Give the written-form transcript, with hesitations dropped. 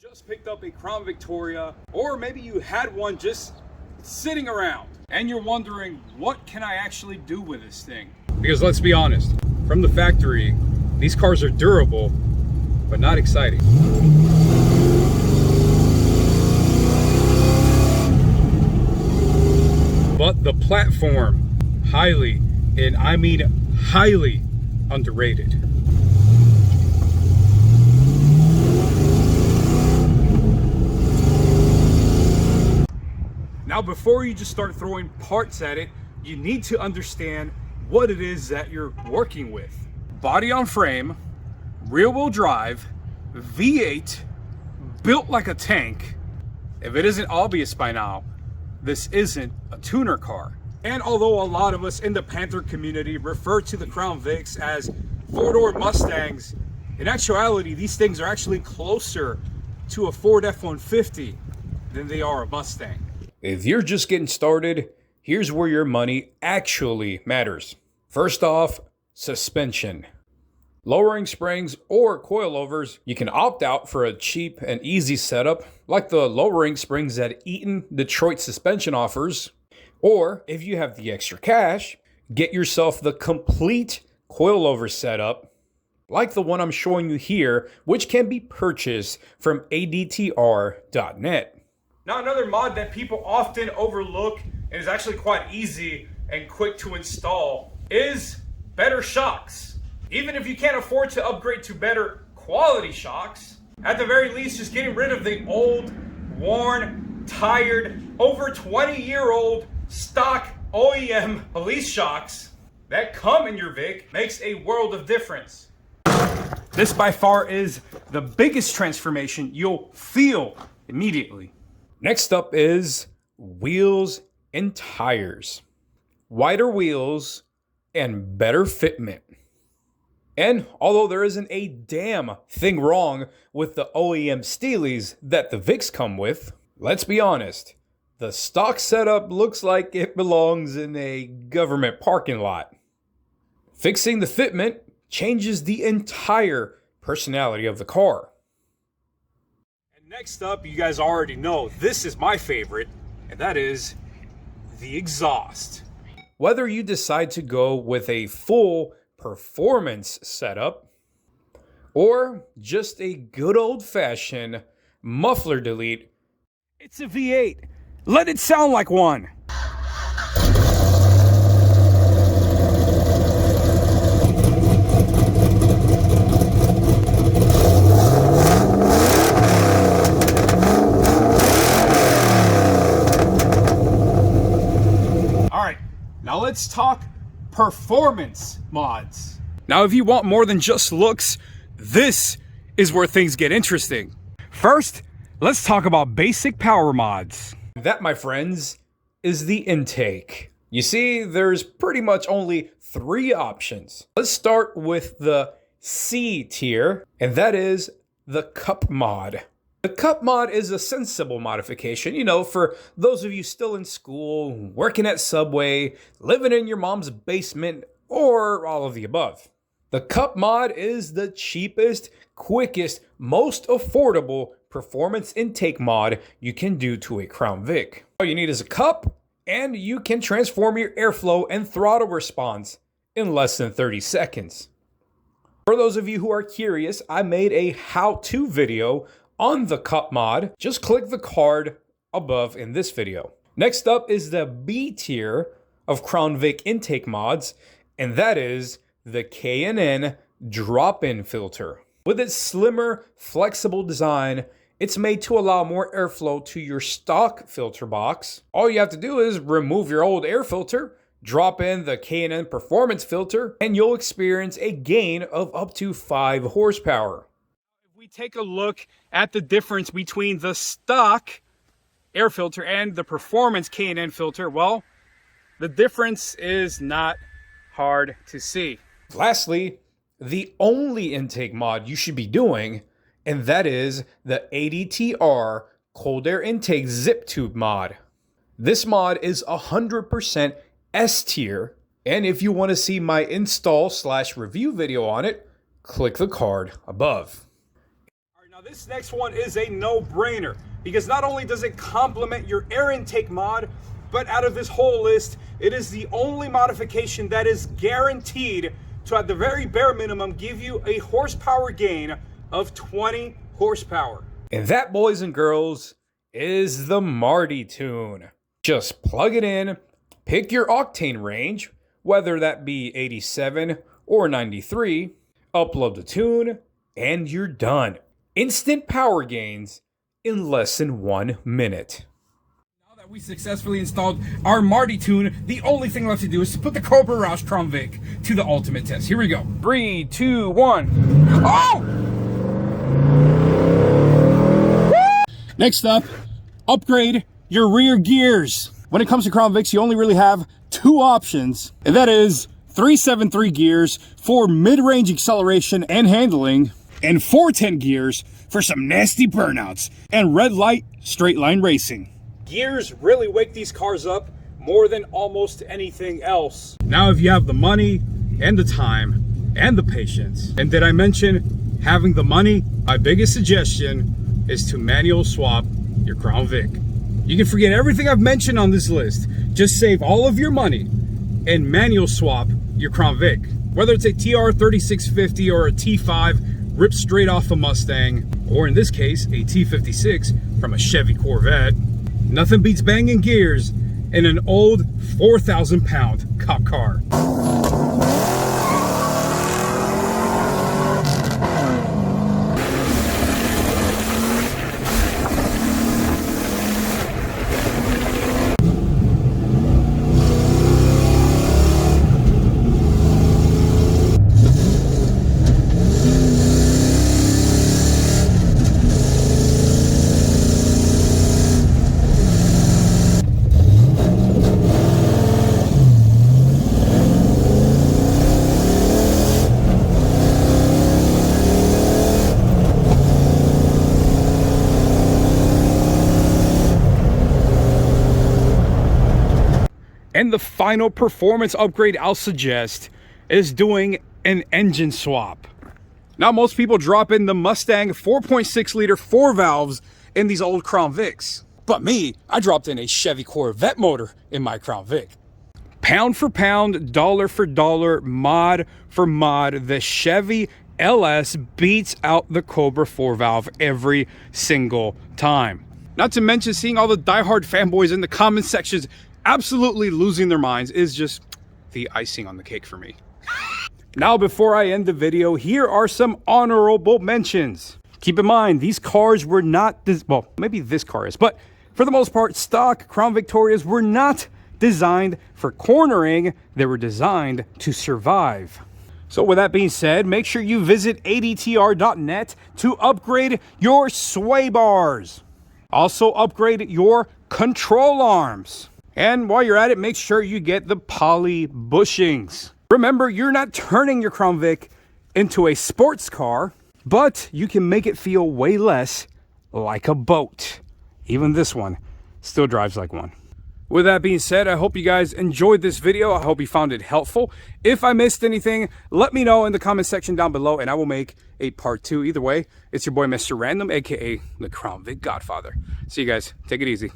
Just picked up a Crown Victoria, or maybe you had one just sitting around and you're wondering, what can I actually do with this thing? Because let's be honest, from the factory, these cars are durable, but not exciting. But the platform, highly, and I mean highly underrated. Now, before you just start throwing parts at it, you need to understand what it is that you're working with. Body on frame, rear wheel drive, V8, built like a tank. If it isn't obvious by now, this isn't a tuner car. And although a lot of us in the Panther community refer to the Crown Vics as four-door Mustangs, in actuality, these things are actually closer to a Ford F-150 than they are a Mustang. If you're just getting started, here's where your money actually matters. First off, suspension. Lowering springs or coilovers, you can opt out for a cheap and easy setup like the lowering springs that Eaton Detroit Suspension offers. Or if you have the extra cash, get yourself the complete coilover setup like the one I'm showing you here, which can be purchased from adtr.net. Now, another mod that people often overlook and is actually quite easy and quick to install is better shocks. Even if you can't afford to upgrade to better quality shocks, at the very least, just getting rid of the old, worn, tired, over 20-year-old stock OEM police shocks that come in your Vic makes a world of difference. This by far is the biggest transformation you'll feel immediately. Next up is wheels and tires. Wider wheels and better fitment. And although there isn't a damn thing wrong with the OEM Steelies that the Vics come with, let's be honest, the stock setup looks like it belongs in a government parking lot. Fixing the fitment changes the entire personality of the car. Next up, you guys already know, this is my favorite, and that is the exhaust. Whether you decide to go with a full performance setup or just a good old-fashioned muffler delete, it's a V8. Let it sound like one. Now let's talk performance mods. Now, if you want more than just looks, this is where things get interesting. First, let's talk about basic power mods. That, my friends, is the intake. You see, there's pretty much only 3 options. Let's start with the C tier, and that is the cup mod. The cup mod is a sensible modification, you know, for those of you still in school, working at Subway, living in your mom's basement, or all of the above. The cup mod is the cheapest, quickest, most affordable performance intake mod you can do to a Crown Vic. All you need is a cup, and you can transform your airflow and throttle response in less than 30 seconds. For those of you who are curious, I made a how-to video on the cup mod. Just click the card above in this video. Next up is the B tier of Crown Vic intake mods, and that is the K&N drop-in filter. With its slimmer, flexible design, it's made to allow more airflow to your stock filter box. All you have to do is remove your old air filter, drop in the K&N performance filter, and you'll experience a gain of up to 5 horsepower. We take a look at the difference between the stock air filter and the performance K&N filter. Well, the difference is not hard to see. Lastly, the only intake mod you should be doing, and that is the ADTR cold air intake zip tube mod. This mod is 100% S tier, and if you want to see my install/review video on it, click the card above. This next one is a no-brainer because not only does it complement your air intake mod, but out of this whole list, it is the only modification that is guaranteed to, at the very bare minimum, give you a horsepower gain of 20 horsepower. And that, boys and girls, is the Marty tune. Just plug it in, pick your octane range, whether that be 87 or 93, upload the tune, and you're done. Instant power gains in less than 1 minute. Now that we successfully installed our Marty tune, the only thing left to do is to put the Cobra Roush Crown Vic to the ultimate test. Here we go. 3, 2, 1. Oh! Next up, upgrade your rear gears. When it comes to Crown Vics, you only really have 2 options, and that is 373 gears for mid-range acceleration and handling, and 410 gears for some nasty burnouts and red light straight line racing. Gears really wake these cars up more than almost anything else. Now, if you have the money and the time and the patience, and did I mention having the money? My biggest suggestion is to manual swap your Crown Vic. You can forget everything I've mentioned on this list. Just save all of your money and manual swap your Crown Vic. Whether it's a TR3650 or a T5 ripped straight off a Mustang, or in this case, a T56 from a Chevy Corvette, nothing beats banging gears in an old 4,000-pound cop car. And the final performance upgrade I'll suggest is doing an engine swap. Now, most people drop in the Mustang 4.6 liter 4 valves in these old Crown Vics. But me, I dropped in a Chevy Corvette motor in my Crown Vic. Pound for pound, dollar for dollar, mod for mod, the Chevy LS beats out the Cobra 4 valve every single time. Not to mention seeing all the diehard fanboys in the comment sections absolutely losing their minds is just the icing on the cake for me. Now, before I end the video, here are some honorable mentions. Keep in mind, these cars were not, well, maybe this car is, but for the most part, stock Crown Victorias were not designed for cornering. They were designed to survive. So with that being said, make sure you visit adtr.net to upgrade your sway bars. Also upgrade your control arms. And while you're at it, make sure you get the poly bushings. Remember, you're not turning your Crown Vic into a sports car, but you can make it feel way less like a boat. Even this one still drives like one. With that being said, I hope you guys enjoyed this video. I hope you found it helpful. If I missed anything, let me know in the comment section down below and I will make a part 2. Either way, it's your boy Mr. Random, aka the Crown Vic Godfather. See you guys. Take it easy.